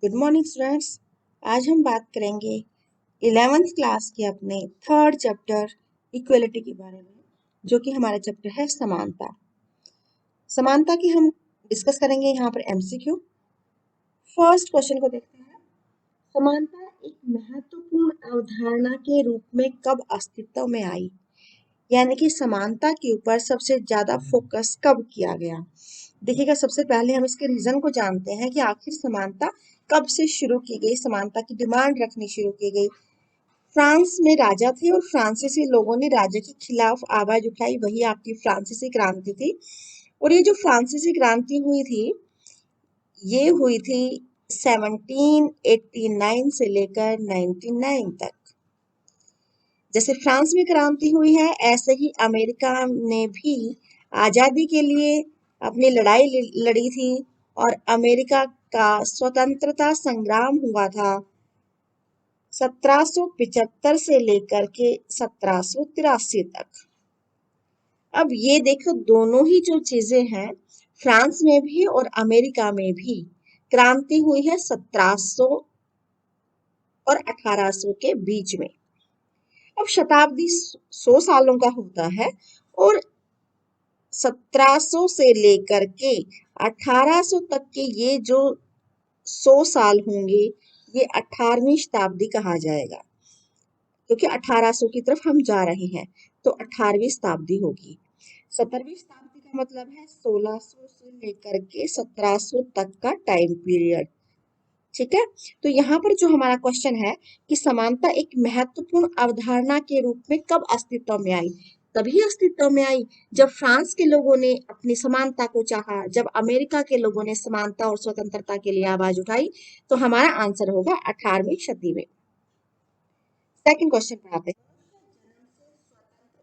Good morning students. आज हम बात करेंगे 11th क्लास के अपने थर्ड चैप्टर इक्वलिटी के बारे में, जो कि हमारा चैप्टर है समानता। समानता की हम डिस्कस करेंगे यहाँ पर एमसीक्यू। फर्स्ट क्वेश्चन को देखते हैं। समानता एक महत्वपूर्ण अवधारणा के रूप में कब अस्तित्व में आई? यानी कि समानता के ऊपर सबसे ज्यादा फोकस कब किया गया? देखिएगा, सबसे पहले हम इसके रीजन को जानते हैं कि आखिर समानता कब से शुरू की गई, समानता की डिमांड रखनी शुरू की गई। फ्रांस में राजा थे और फ्रांसीसी लोगों ने राजा के खिलाफ आवाज उठाई, वही आपकी फ्रांसीसी क्रांति थी। और ये जो फ्रांसीसी क्रांति हुई थी, ये हुई थी 1789 से लेकर 99 तक। जैसे फ्रांस में क्रांति हुई है, ऐसे ही अमेरिका ने भी आजादी के लिए अपनी लड़ाई लड़ी थी और अमेरिका का स्वतंत्रता संग्राम हुआ था 1775 से लेकर के 1783 तक। अब ये देखो, दोनों ही जो चीजें हैं, फ्रांस में भी और अमेरिका में भी क्रांति हुई है 1700 और 1800 के बीच में। अब शताब्दी 100 सालों का होता है और 1700 से लेकर के 1800 तक के ये जो 100 साल होंगे, ये 18वीं शताब्दी कहा जाएगा, क्योंकि 1800 की तरफ हम जा रहे हैं, तो 18वीं शताब्दी होगी। 17वीं शताब्दी का मतलब है 1600 से लेकर के 1700 तक का टाइम पीरियड। ठीक है, तो यहाँ पर जो हमारा क्वेश्चन है कि समानता एक महत्वपूर्ण अवधारणा के रूप में कब अस्तित्व में आई? तभी अस्तित्व में आई जब फ्रांस के लोगों ने अपनी समानता को चाहा, जब अमेरिका के लोगों ने समानता और स्वतंत्रता के लिए आवाज उठाई। तो हमारा आंसर होगा 18वीं सदी में। सेकंड क्वेश्चन पर आते हैं।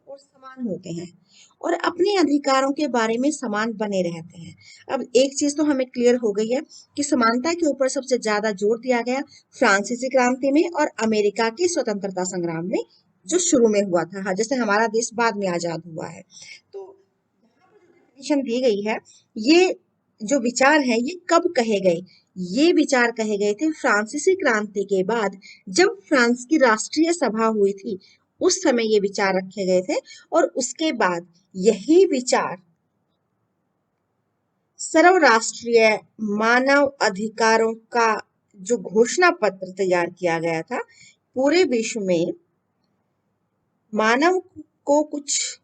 और समान होते हैं और अपने अधिकारों के बारे में समान बने रहते हैं। अब एक चीज तो हमें क्लियर हो गई है कि समानता के ऊपर सबसे ज्यादा जोर दिया गया फ्रांसीसी क्रांति में और अमेरिका के स्वतंत्रता संग्राम में, जो शुरू में हुआ था। हाँ, जैसे हमारा देश बाद में आजाद हुआ है। तो यहाँ पर जो डेफिनेशन दी गई है, ये जो विचार है, ये कब कहे गए? ये विचार कहे गए थे फ्रांसीसी क्रांति के बाद, जब फ्रांस की राष्ट्रीय सभा हुई थी, उस समय ये विचार रखे गए थे। और उसके बाद यही विचार सर्वराष्ट्रीय मानव अधिकारों का जो घोषणा पत्र तैयार किया गया था, पूरे विश्व में मानव को कुछ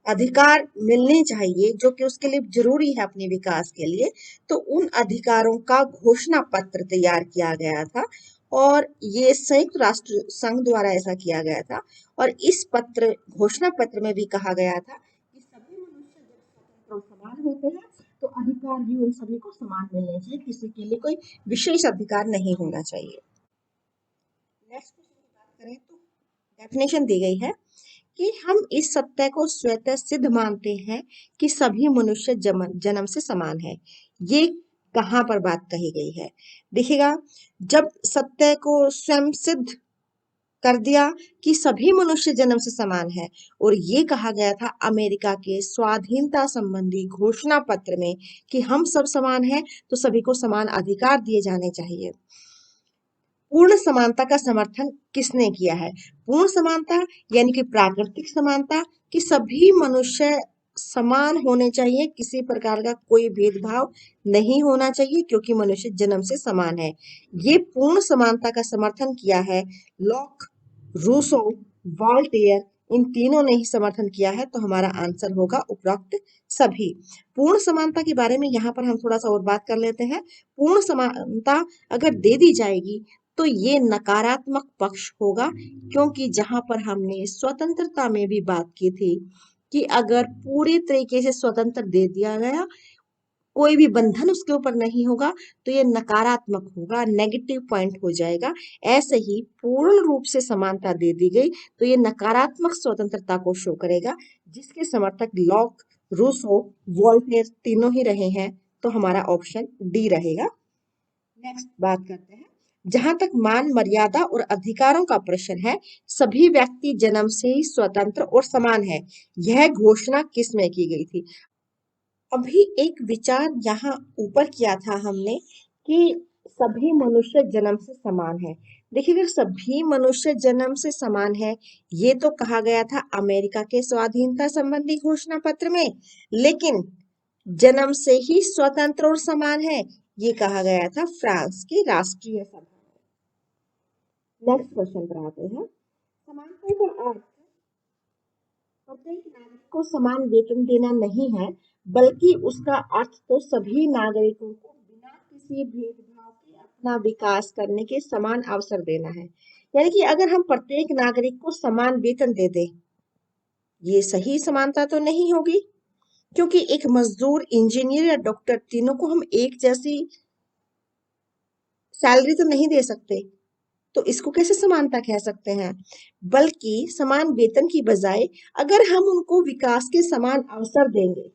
अधिकार मिलने चाहिए जो कि उसके लिए जरूरी है अपने विकास के लिए, तो उन अधिकारों का घोषणा पत्र तैयार किया गया था और ये संयुक्त राष्ट्र संघ द्वारा ऐसा किया गया था। और इस पत्र घोषणा पत्र में भी कहा गया था कि सभी मनुष्य जब स्वतंत्र और समान होते हैं, तो अधिकार भी उन सभी को समान मिलने चाहिए, किसी के लिए कोई विशेष अधिकार नहीं होना चाहिए। नेक्स्ट क्वेश्चन की बात करें तो डेफिनेशन दी गई है कि हम इस सत्य को स्वतः सिद्ध मानते हैं कि सभी मनुष्य जन्म से समान है। ये कहाँ पर बात कही गई है? देखिएगा, जब सत्य को स्वयं सिद्ध कर दिया कि सभी मनुष्य जन्म से समान है, और ये कहा गया था अमेरिका के स्वाधीनता संबंधी घोषणा पत्र में कि हम सब समान हैं, तो सभी को समान अधिकार दिए जाने चाहिए। पूर्ण समानता का समर्थन किसने किया है? पूर्ण समानता यानी कि प्राकृतिक समानता, कि सभी मनुष्य समान होने चाहिए, किसी प्रकार का कोई भेदभाव नहीं होना चाहिए, क्योंकि मनुष्य जन्म से समान है। ये पूर्ण समानता का समर्थन किया है लॉक, रूसो, वॉल्टेयर, इन तीनों ने ही समर्थन किया है। तो हमारा आंसर होगा उपरोक्त सभी। पूर्ण समानता के बारे में यहाँ पर हम थोड़ा सा और बात कर लेते हैं। पूर्ण समानता अगर दे दी जाएगी तो ये नकारात्मक पक्ष होगा, क्योंकि जहां पर हमने स्वतंत्रता में भी बात की थी कि अगर पूरी तरीके से स्वतंत्र दे दिया गया, कोई भी बंधन उसके ऊपर नहीं होगा, तो ये नकारात्मक होगा, नेगेटिव पॉइंट हो जाएगा। ऐसे ही पूर्ण रूप से समानता दे दी गई तो ये नकारात्मक स्वतंत्रता को शो करेगा, जिसके समर्थक लॉक, रूसो, वोल्टेयर तीनों ही रहे हैं। तो हमारा ऑप्शन डी रहेगा। नेक्स्ट बात करते हैं। जहां तक मान मर्यादा और अधिकारों का प्रश्न है, सभी व्यक्ति जन्म से ही स्वतंत्र और समान है। यह घोषणा किस में की गई थी? अभी एक विचार यहाँ ऊपर किया था हमने कि सभी मनुष्य जन्म से समान है। देखिए, अगर सभी मनुष्य जन्म से समान है, ये तो कहा गया था अमेरिका के स्वाधीनता संबंधी घोषणा पत्र में, लेकिन जन्म से ही स्वतंत्र और समान है, ये कहा गया था फ्रांस की राष्ट्रीय सभा में। नेक्स्ट क्वेश्चन पर आते हैं। समानता का अर्थ प्रत्येक नागरिक को समान वेतन देना नहीं है, बल्कि उसका अर्थ तो सभी नागरिकों को बिना किसी भेदभाव के अपना विकास करने के समान अवसर देना है। यानी कि अगर हम प्रत्येक नागरिक को समान वेतन दे दें, ये सही समानता तो नहीं होगी, क्योंकि एक मजदूर, इंजीनियर या डॉक्टर, तीनों को हम एक जैसी सैलरी तो नहीं दे सकते, तो इसको कैसे समानता कह सकते हैं। बल्कि समान वेतन की बजाय अगर हम उनको विकास के समान अवसर देंगे,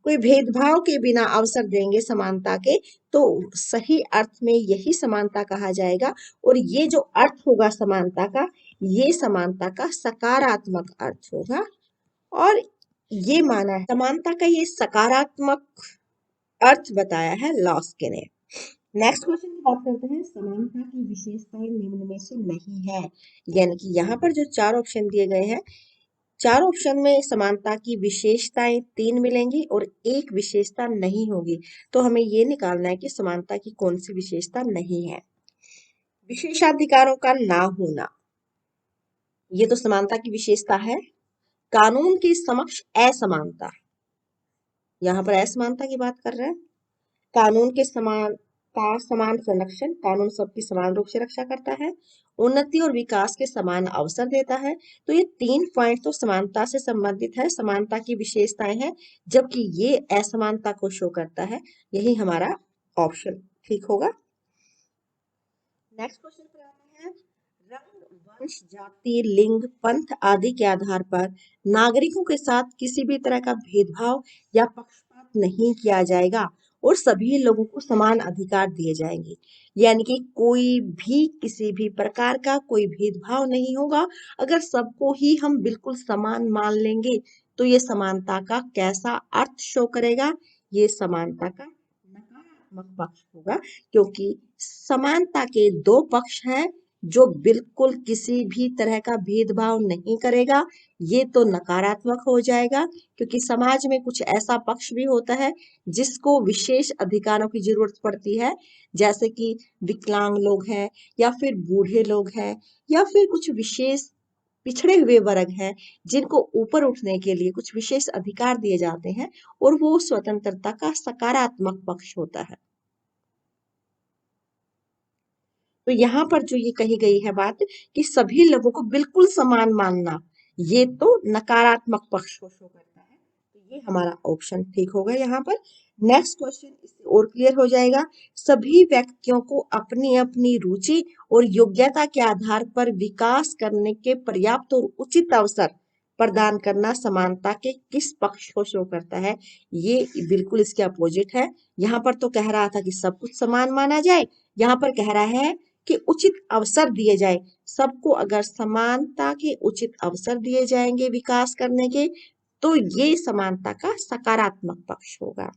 कोई भेदभाव के बिना अवसर देंगे समानता के, तो सही अर्थ में यही समानता कहा जाएगा। और ये जो अर्थ होगा समानता का, ये समानता का सकारात्मक अर्थ होगा, और ये माना है समानता का ये सकारात्मक अर्थ बताया है लॉस्के ने। नेक्स्ट क्वेश्चन की बात करते हैं। समानता की विशेषताएं निम्न में से नहीं है। यानी कि यहाँ पर जो चार ऑप्शन दिए गए हैं, चार ऑप्शन में समानता की विशेषताएं 3 मिलेंगी और एक विशेषता नहीं होगी। तो हमें ये निकालना है कि समानता की कौन सी विशेषता नहीं है। विशेषाधिकारों का ना होना, ये तो समानता की विशेषता है। कानून के समक्ष असमानता, यहाँ पर असमानता की बात कर रहे हैं। कानून के समान का समान संरक्षण, कानून सबकी समान रूप से रक्षा करता है। उन्नति और विकास के समान अवसर देता है। तो ये 3 पॉइंट तो समानता से संबंधित है, समानता की विशेषताएं हैं, जबकि ये असमानता को शो करता है। यही हमारा ऑप्शन ठीक होगा। नेक्स्ट क्वेश्चन पर आते हैं। रंग, वंश, जाति, लिंग, पंथ आदि के आधार पर नागरिकों के साथ किसी भी तरह का भेदभाव या पक्षपात नहीं किया जाएगा और सभी लोगों को समान अधिकार दिए जाएंगे। यानी कि कोई भी किसी भी प्रकार का कोई भेदभाव नहीं होगा। अगर सबको ही हम बिल्कुल समान मान लेंगे, तो ये समानता का कैसा अर्थ शो करेगा? ये समानता का नकारात्मक पक्ष होगा, क्योंकि समानता के दो पक्ष हैं, जो बिल्कुल किसी भी तरह का भेदभाव नहीं करेगा, ये तो नकारात्मक हो जाएगा। क्योंकि समाज में कुछ ऐसा पक्ष भी होता है जिसको विशेष अधिकारों की जरूरत पड़ती है, जैसे कि विकलांग लोग हैं, या फिर बूढ़े लोग हैं, या फिर कुछ विशेष पिछड़े हुए वर्ग हैं, जिनको ऊपर उठने के लिए कुछ विशेष अधिकार दिए जाते हैं, और वो स्वतंत्रता का सकारात्मक पक्ष होता है। तो यहाँ पर जो ये कही गई है बात कि सभी लोगों को बिल्कुल समान मानना, ये तो नकारात्मक पक्ष को शो करता है। तो ये हमारा ऑप्शन ठीक होगा यहाँ पर। नेक्स्ट क्वेश्चन इससे और क्लियर हो जाएगा। सभी व्यक्तियों को अपनी अपनी रुचि और योग्यता के आधार पर विकास करने के पर्याप्त और उचित अवसर प्रदान करना समानता के किस पक्ष को शो करता है? ये बिल्कुल इसके अपोजिट है। यहाँ पर तो कह रहा था कि सब कुछ समान माना जाए, यहाँ पर कह रहा है कि उचित अवसर दिए जाए। सबको अगर समानता के उचित अवसर दिए जाएंगे विकास करने के, तो ये समानता का सकारात्मक पक्ष होगा।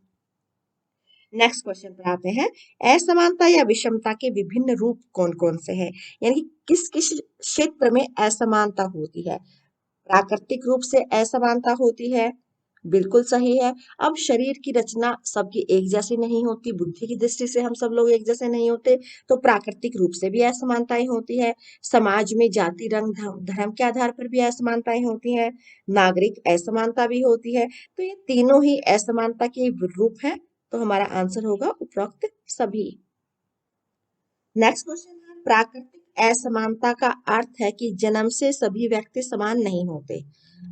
नेक्स्ट क्वेश्चन पर आते हैं। असमानता या विषमता के विभिन्न रूप कौन कौन से हैं? यानी कि किस किस क्षेत्र में असमानता होती है? प्राकृतिक रूप से असमानता होती है, बिल्कुल सही है। अब शरीर की रचना सबकी एक जैसी नहीं होती, बुद्धि की दृष्टि से हम सब लोग एक जैसे नहीं होते, तो प्राकृतिक रूप से भी असमानताएं होती है। समाज में जाति, रंग, धर्म के आधार पर भी असमानताएं होती हैं। नागरिक असमानता भी होती है। तो ये तीनों ही असमानता के रूप हैं। तो हमारा आंसर होगा उपरोक्त सभी। नेक्स्ट क्वेश्चन है। प्राकृतिक असमानता का अर्थ है कि जन्म से सभी व्यक्ति समान नहीं होते।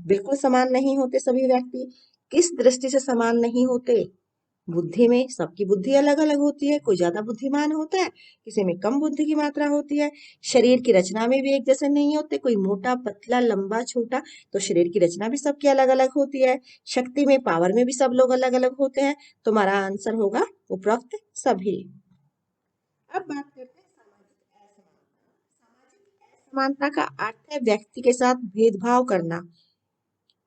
बिल्कुल समान नहीं होते सभी व्यक्ति। किस दृष्टि से समान नहीं होते? बुद्धि में सबकी बुद्धि अलग अलग होती है, कोई ज्यादा बुद्धिमान होता है, किसी में कम बुद्धि की मात्रा होती है। शरीर की रचना में भी एक जैसे नहीं होते, कोई मोटा, पतला, लंबा, छोटा, तो शरीर की रचना भी सबकी अलग अलग होती है। शक्ति में, पावर में भी सब लोग अलग अलग होते हैं। तो हमारा आंसर होगा उपरोक्त सभी। अब बात करते हैं सामाजिक असमानता। सामाजिक असमानता का अर्थ है व्यक्ति के साथ भेदभाव करना।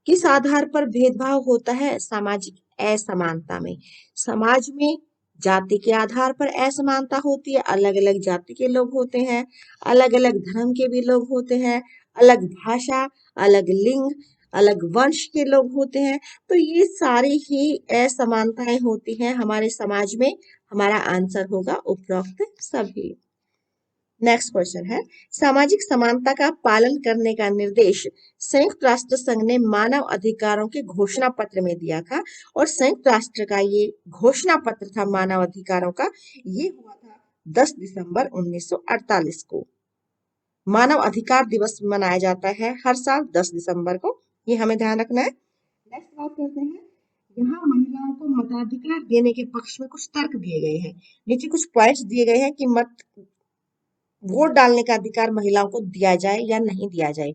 किस आधार पर भेदभाव होता है सामाजिक असमानता में? समाज में जाति के आधार पर असमानता होती है, अलग अलग जाति के लोग होते हैं, अलग अलग धर्म के भी लोग होते हैं, अलग भाषा, अलग लिंग, अलग वंश के लोग होते हैं। तो ये सारी ही असमानताएं होती हैं हमारे समाज में। हमारा आंसर होगा उपरोक्त सभी। नेक्स्ट क्वेश्चन है, सामाजिक समानता का पालन करने का निर्देश संयुक्त राष्ट्र संघ ने मानव अधिकारों के घोषणा पत्र में दिया था। और संयुक्त राष्ट्र का ये घोषणा पत्र था मानव अधिकारों का, ये हुआ था 10 दिसंबर 1948 को। मानव अधिकार दिवस मनाया जाता है हर साल 10 दिसंबर को, ये हमें ध्यान रखना है। नेक्स्ट बात करते हैं, यहाँ महिलाओं को मताधिकार देने के पक्ष में कुछ तर्क दिए गए हैं। नीचे कुछ पॉइंट्स दिए गए हैं कि वोट डालने का अधिकार महिलाओं को दिया जाए या नहीं दिया जाए।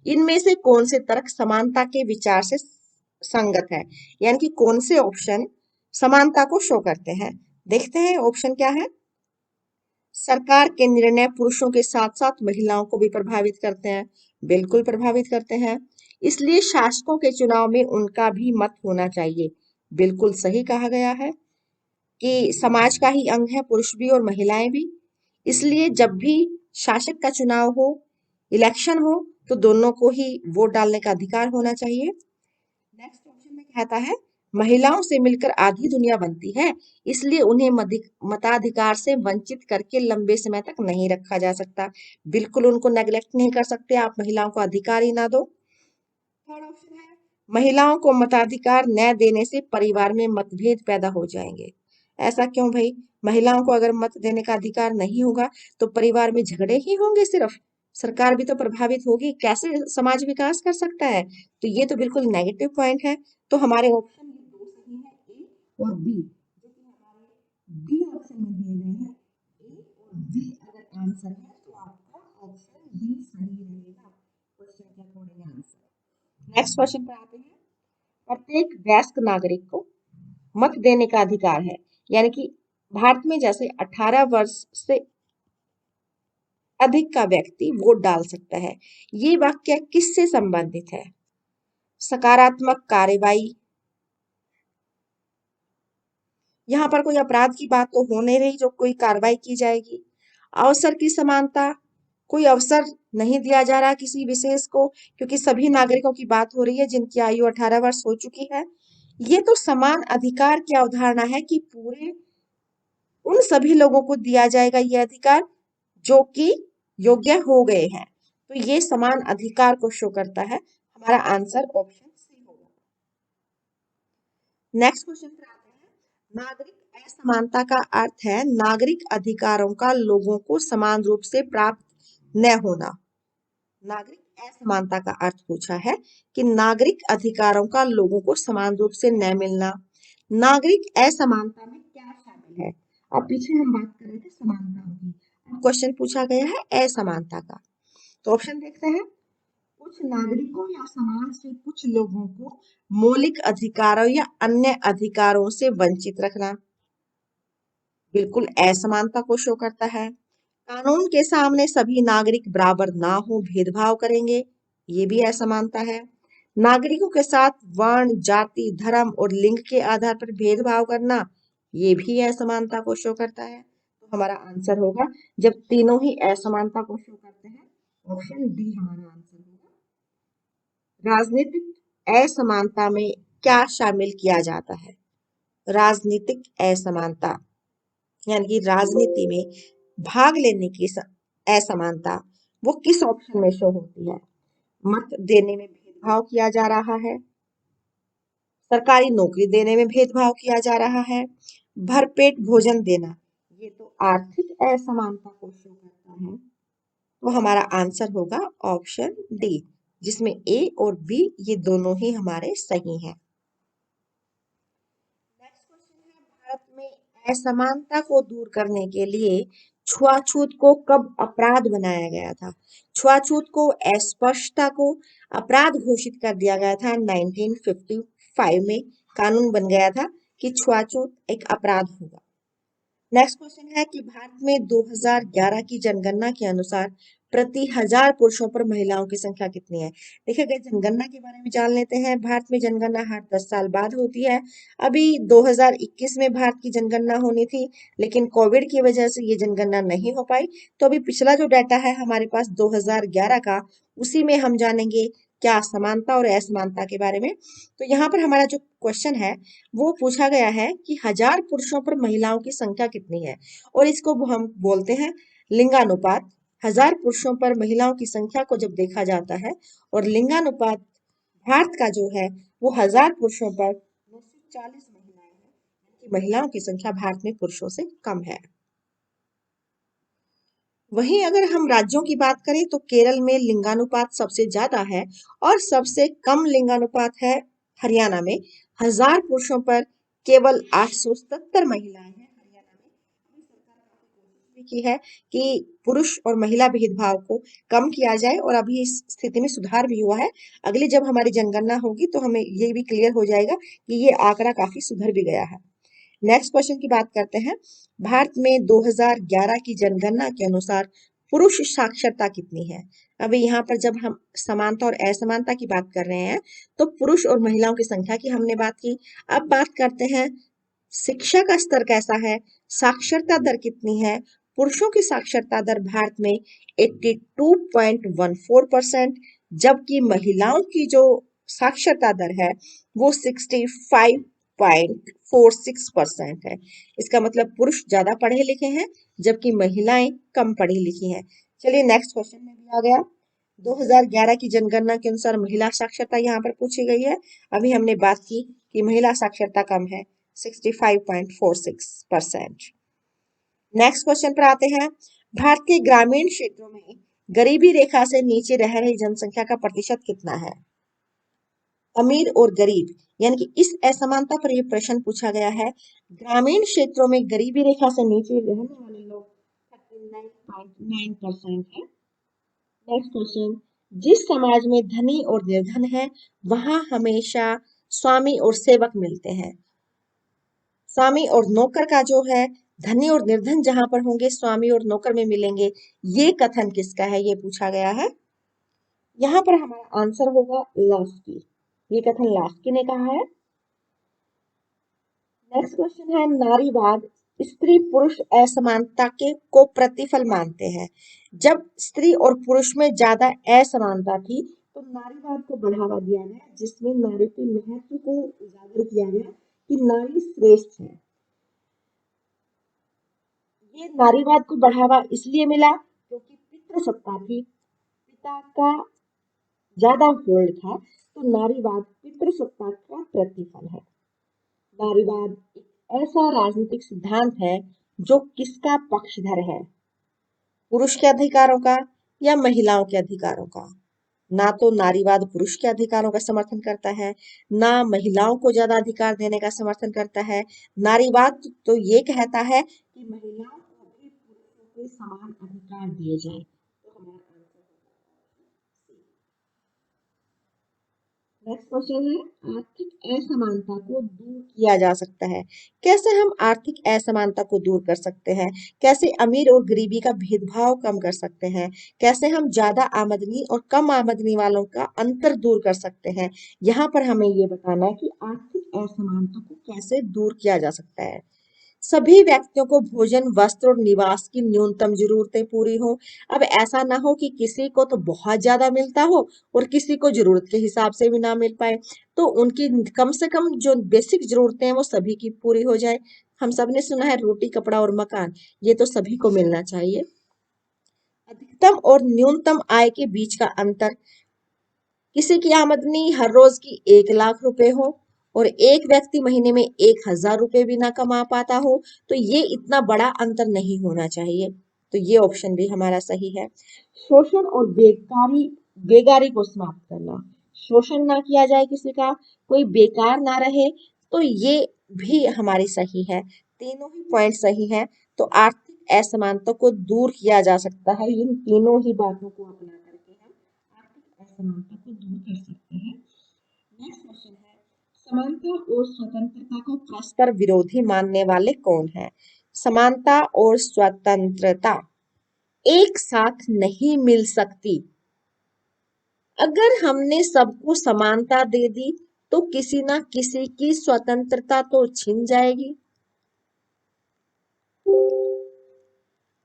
इनमें से कौन से तर्क समानता के विचार से संगत है, यानी कि कौन से ऑप्शन समानता को शो करते हैं। देखते हैं ऑप्शन क्या है। सरकार के निर्णय पुरुषों के साथ साथ महिलाओं को भी प्रभावित करते हैं, बिल्कुल प्रभावित करते हैं। इसलिए शासकों के चुनाव में उनका भी मत होना चाहिए, बिल्कुल सही कहा गया है कि समाज का ही अंग है पुरुष भी और महिलाएं भी। इसलिए जब भी शासक का चुनाव हो, इलेक्शन हो, तो दोनों को ही वोट डालने का अधिकार होना चाहिए। नेक्स्ट ऑप्शन में कहता है, महिलाओं से मिलकर आधी दुनिया बनती है, इसलिए उन्हें मताधिकार से वंचित करके लंबे समय तक नहीं रखा जा सकता। बिल्कुल उनको नेग्लेक्ट नहीं कर सकते आप, महिलाओं को अधिकार ही ना दो। थर्ड ऑप्शन है, महिलाओं को मताधिकार न देने से परिवार में मतभेद पैदा हो जाएंगे। ऐसा क्यों भाई? महिलाओं को अगर मत देने का अधिकार नहीं होगा तो परिवार में झगड़े ही होंगे सिर्फ, सरकार भी तो प्रभावित होगी, कैसे समाज विकास कर सकता है? तो ये तो बिल्कुल नेगेटिव पॉइंट है। तो हमारे ऑप्शन ये दो सही है, ए और बी, जो कि हमारे बी ऑप्शन में दिए गए हैं। ए और बी अगर आंसर है तो आपका ऑप्शन बी सही रहेगा क्वेश्चन के अकॉर्डिंग आंसर। नेक्स्ट क्वेश्चन पर आते हैं, प्रत्येक वयस्क नागरिक को मत देने का अधिकार है, यानी कि भारत में जैसे 18 वर्ष से अधिक का व्यक्ति वोट डाल सकता है। ये वाक्य किससे संबंधित है? सकारात्मक कार्रवाई, यहाँ पर कोई अपराध की बात तो हो नहीं रही जो कोई कार्रवाई की जाएगी। अवसर की समानता, कोई अवसर नहीं दिया जा रहा किसी विशेष को, क्योंकि सभी नागरिकों की बात हो रही है जिनकी आयु 18 वर्ष हो चुकी है। ये तो समान अधिकार की अवधारणा है कि पूरे उन सभी लोगों को दिया जाएगा ये अधिकार जो कि योग्य हो गए हैं। तो ये समान अधिकार को शो करता है। हमारा आंसर ऑप्शन सी होगा। नेक्स्ट क्वेश्चन पर आते हैं, नागरिक असमानता का अर्थ है नागरिक अधिकारों का लोगों को समान रूप से प्राप्त न होना। नागरिक असमानता का अर्थ पूछा है कि नागरिक अधिकारों का लोगों को समान रूप से न मिलना। नागरिक असमानता में क्या शामिल है? अब पीछे हम बात कर रहे थे समानता की, क्वेश्चन पूछा गया है असमानता का। तो ऑप्शन देखते हैं, कुछ नागरिकों या समाज से कुछ लोगों को मौलिक अधिकारों या अन्य अधिकारों से वंचित रखना, बिल्कुल असमानता को शो करता है। कानून के सामने सभी नागरिक बराबर ना हो, भेदभाव करेंगे, ये भी असमानता है। नागरिकों के साथ वर्ण, जाति, धर्म और लिंग के आधार पर भेदभाव करना, ये भी असमानता को शो करता है। तो हमारा आंसर होगा, जब तीनों ही असमानता को शो करते हैं, ऑप्शन डी हमारा आंसर होगा। राजनीतिक असमानता में क्या शामिल किया जाता है? राजनीतिक असमानता यानी कि राजनीति में भाग लेने की असमानता, वो किस ऑप्शन में शो होती है? मत देने में भेदभाव किया जा रहा है, सरकारी नौकरी देने में भेदभाव किया जा रहा है, भरपेट भोजन देना, ये तो आर्थिक असमानता को शो करता है। तो हमारा आंसर होगा ऑप्शन डी, जिसमें ए और बी ये दोनों ही हमारे सही हैं। नेक्स्ट क्वेश्चन है, भारत में असमानता को दूर करने के लिए छुआछूत को कब अपराध बनाया गया था? छुआछूत को, अस्पृश्यता को अपराध घोषित कर दिया गया था 1955 में। कानून बन गया था कि छुआछूत एक अपराध होगा। नेक्स्ट क्वेश्चन है कि भारत में 2011 की जनगणना के अनुसार प्रति 1000 पुरुषों पर महिलाओं की संख्या कितनी है। देखिए अगर जनगणना के बारे में जान लेते हैं, भारत में जनगणना हर 10 साल बाद होती है। अभी 2021 में भारत की जनगणना होनी थी, लेकिन कोविड की वजह से ये जनगणना नहीं हो पाई। तो अभी पिछला जो डाटा है हमारे पास 2011 का, उसी में हम जानेंगे क्या समानता और असमानता के बारे में। तो यहाँ पर हमारा जो क्वेश्चन है वो पूछा गया है कि 1000 पुरुषों पर महिलाओं की संख्या कितनी है, और इसको हम बोलते हैं लिंगानुपात। 1000 पुरुषों पर महिलाओं की संख्या को जब देखा जाता है और लिंगानुपात भारत का जो है वो 1000 पुरुषों पर 940 महिलाएं हैं, कि महिलाओं की संख्या भारत में पुरुषों से कम है। वहीं अगर हम राज्यों की बात करें तो केरल में लिंगानुपात सबसे ज्यादा है और सबसे कम लिंगानुपात है हरियाणा में। 1000 पुरुषों पर केवल 877 महिलाएं हैं हरियाणा में। अभी सरकार काफी कोशिश भी की है कि पुरुष और महिला भेदभाव को कम किया जाए, और अभी इस स्थिति में सुधार भी हुआ है। अगली जब हमारी जनगणना होगी तो हमें ये भी क्लियर हो जाएगा कि ये आंकड़ा काफी सुधर भी गया है। नेक्स्ट क्वेश्चन की बात करते हैं। भारत में 2011 की जनगणना के अनुसार पुरुष साक्षरता कितनी है। अभी यहाँ पर जब हम समानता और असमानता की बात कर रहे हैं तो पुरुष और महिलाओं की संख्या की हमने बात की। अब बात करते हैं शिक्षा का स्तर कैसा है, साक्षरता दर कितनी है। पुरुषों की साक्षरता दर भारत में 82.14%, जबकि महिलाओं की जो साक्षरता दर है वो 65.46% है। इसका मतलब पुरुष ज्यादा पढ़े लिखे हैं जबकि महिलाएं कम पढ़ी लिखी हैं। चलिए नेक्स्ट क्वेश्चन में भी आ गया। 2011 की जनगणना के अनुसार महिला साक्षरता यहाँ पर पूछी गई है। अभी हमने बात की कि महिला साक्षरता कम है, 65.46%। नेक्स्ट क्वेश्चन पर आते हैं। भारत के ग्रामीण क्षेत्रों में गरीबी रेखा से नीचे रह रही जनसंख्या का प्रतिशत कितना है। अमीर और गरीब यानी कि इस असमानता पर यह प्रश्न पूछा गया है। ग्रामीण क्षेत्रों में गरीबी रेखा से नीचे रहने वाले लोग 39.9% है। Next question. जिस समाज में धनी और निर्धन है वहां हमेशा स्वामी और सेवक मिलते हैं। स्वामी और नौकर का जो है, धनी और निर्धन जहां पर होंगे स्वामी और नौकर में मिलेंगे, ये कथन किसका है ये पूछा गया है। यहाँ पर हमारा आंसर होगा लास्की। ये कथन लास्की ने कहा है। नेक्स्ट क्वेश्चन है नारीवाद स्त्री पुरुष असमानता के को प्रतिफल मानते हैं। जब स्त्री और पुरुष में ज्यादा असमानता थी तो नारीवाद को बढ़ावा दिया गया, जिसमें नारी के महत्व को उजागर किया गया कि नारी श्रेष्ठ है। ये नारीवाद को बढ़ावा इसलिए मिला क्योंकि पितृसत्ता थी, पिता का ज्यादा होल्ड था, तो नारीवाद पितृसत्ता का प्रतिफल है। नारीवाद एक ऐसा राजनीतिक सिद्धांत है जो किसका पक्षधर है, पुरुष के अधिकारों का या महिलाओं के अधिकारों का। ना तो नारीवाद पुरुष के अधिकारों का समर्थन करता है, ना महिलाओं को ज्यादा अधिकार देने का समर्थन करता है। नारीवाद तो ये कहता है कि महिलाओं को भी पुरुषों के समान अधिकार दिए जाए। तो हमारा आंसर नेक्स्ट क्वेश्चन है आर्थिक असमानता को दूर किया जा सकता है। कैसे हम आर्थिक असमानता को दूर कर सकते हैं, कैसे अमीर और गरीबी का भेदभाव कम कर सकते हैं, कैसे हम ज्यादा आमदनी और कम आमदनी वालों का अंतर दूर कर सकते हैं। यहाँ पर हमें ये बताना है कि आर्थिक असमानता को कैसे दूर किया जा सकता है। सभी व्यक्तियों को भोजन वस्त्र और निवास की न्यूनतम जरूरतें पूरी हो। अब ऐसा ना हो कि किसी को तो बहुत ज्यादा मिलता हो और किसी को जरूरत के हिसाब से भी ना मिल पाए। तो उनकी कम से कम जो बेसिक जरूरतें हैं वो सभी की पूरी हो जाए। हम सब ने सुना है रोटी कपड़ा और मकान, ये तो सभी को मिलना चाहिए। अधिकतम और न्यूनतम आय के बीच का अंतर, किसी की आमदनी हर रोज की 1 लाख रुपए हो और एक व्यक्ति महीने में 1000 रुपए भी ना कमा पाता हो, तो ये इतना बड़ा अंतर नहीं होना चाहिए। तो ये ऑप्शन भी हमारा सही है। शोषण और बेगारी को समाप्त करना, शोषण ना किया जाए किसी का, कोई बेकार ना रहे, तो ये भी हमारी सही है। तीनों ही पॉइंट सही है। तो आर्थिक असमानता को दूर किया जा सकता है इन तीनों ही बातों को अपना करके हम आर्थिक असमानता को दूर कर सकते हैं। नेक्स्ट क्वेश्चन है समानता और स्वतंत्रता को परस्पर विरोधी मानने वाले कौन है। समानता और स्वतंत्रता, एक साथ नहीं मिल सकती। अगर हमने सबको समानता दे दी तो किसी ना किसी की स्वतंत्रता तो छिन जाएगी।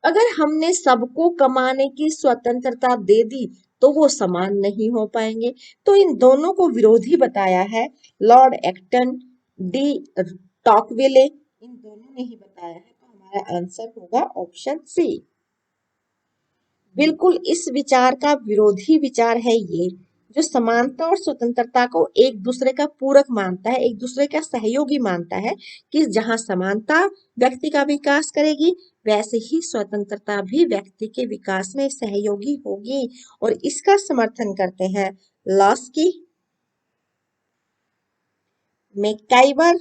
अगर हमने सबको कमाने की स्वतंत्रता दे दी तो वो समान नहीं हो पाएंगे। तो इन दोनों को विरोधी बताया है लॉर्ड एक्टन, डी टॉकविले, इन दोनों ने ही बताया है। तो हमारा आंसर होगा ऑप्शन सी। बिल्कुल इस विचार का विरोधी विचार है ये, जो समानता और स्वतंत्रता को एक दूसरे का पूरक मानता है, एक दूसरे का सहयोगी मानता है, कि जहां समानता व्यक्ति का विकास करेगी वैसे ही स्वतंत्रता भी व्यक्ति के विकास में सहयोगी होगी। और इसका समर्थन करते हैं लॉस्की, मैकाइवर,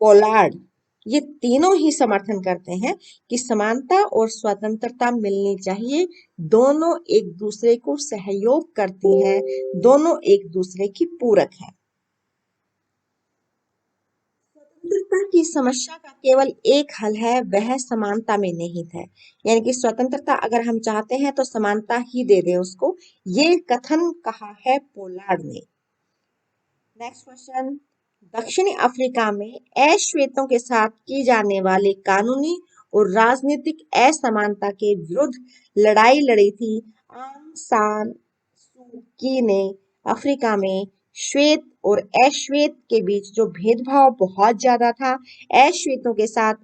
पोलार्ड। ये तीनों ही समर्थन करते हैं कि समानता और स्वतंत्रता मिलनी चाहिए। दोनों एक दूसरे को सहयोग करती हैं, दोनों एक दूसरे की पूरक हैं। स्वतंत्रता की समस्या का केवल एक हल है, वह समानता में निहित है। यानी कि स्वतंत्रता अगर हम चाहते हैं तो समानता ही दे दें उसको। ये कथन कहा है पोलार्ड ने। Next question. दक्षिणी अफ्रीका में अश्वेतों के साथ की जाने वाली कानूनी और राजनीतिक असमानता के विरुद्ध लड़ाई लड़ी थी आंग सान सू की ने। अफ्रीका में श्वेत और अश्वेत के बीच जो भेदभाव बहुत ज्यादा था, अश्वेतों के साथ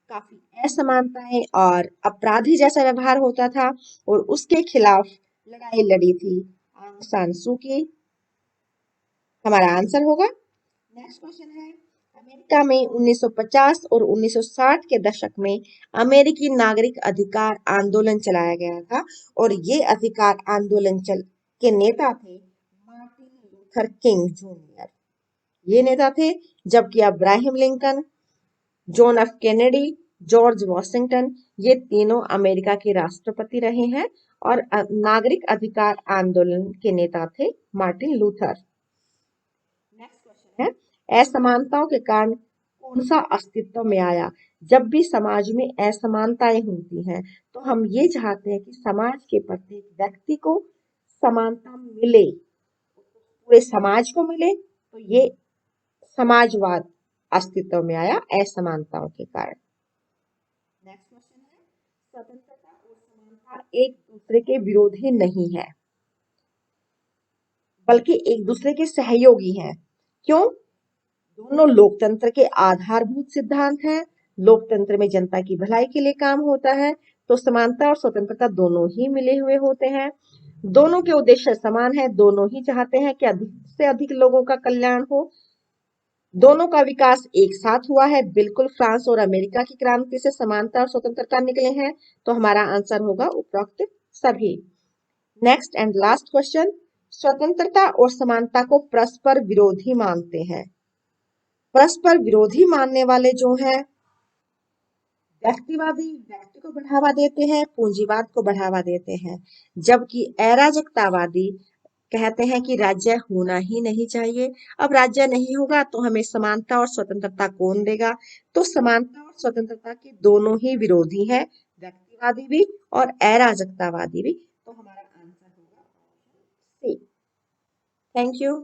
काफी असमानताएं और अपराधी जैसा व्यवहार होता था, और उसके खिलाफ लड़ाई लड़ी थी आंग सान सू की। हमारा आंसर होगा। नेक्स्ट क्वेश्चन है। अमेरिका में 1950 और 1960 के दशक में अमेरिकी नागरिक अधिकार आंदोलन चलाया गया था, और ये अधिकार आंदोलन के नेता थे मार्टिन लूथर किंग जूनियर। ये नेता थे, जबकि Abraham Lincoln, John F Kennedy, George Washington, ये तीनों अमेरिका के राष्ट्रपति रहे हैं, और नागरिक अधिकार आंदोलन के नेता थे मार्टिन लूथर। नेक्स्ट क्वेश्चन है। असमानताओं के कारण कौन सा अस्तित्व में आया। जब भी समाज में असमानताएं होती हैं तो हम ये चाहते हैं कि समाज के प्रत्येक व्यक्ति को समानता मिले, पूरे समाज को मिले। तो ये समाजवाद अस्तित्व में आया असमानताओं के कारण। नेक्स्ट क्वेश्चन है। स्वतंत्रता और समानता एक दूसरे के विरोधी नहीं है, बल्कि एक दूसरे के सहयोगी हैं। क्यों? दोनों लोकतंत्र के आधारभूत सिद्धांत हैं। लोकतंत्र में जनता की भलाई के लिए काम होता है, तो समानता और स्वतंत्रता दोनों ही मिले हुए होते हैं। दोनों के उद्देश्य समान है, दोनों ही चाहते हैं कि अधिक से अधिक लोगों का कल्याण हो। दोनों का विकास एक साथ हुआ है। बिल्कुल फ्रांस और अमेरिका की क्रांति से समानता और स्वतंत्रता निकले हैं। तो हमारा आंसर होगा उपरोक्त सभी। Next and last question. स्वतंत्रता और समानता को परस्पर विरोधी मानते हैं। परस्पर विरोधी मानने वाले जो हैं, व्यक्तिवादी व्यक्ति को बढ़ावा देते हैं, पूंजीवाद को बढ़ावा देते हैं, जबकि अराजकतावादी कहते हैं कि राज्य होना ही नहीं चाहिए। अब राज्य नहीं होगा तो हमें समानता और स्वतंत्रता कौन देगा। तो समानता और स्वतंत्रता के दोनों ही विरोधी हैं, व्यक्तिवादी भी और अराजकतावादी भी। तो हमारा आंसर होगा सी। Thank you.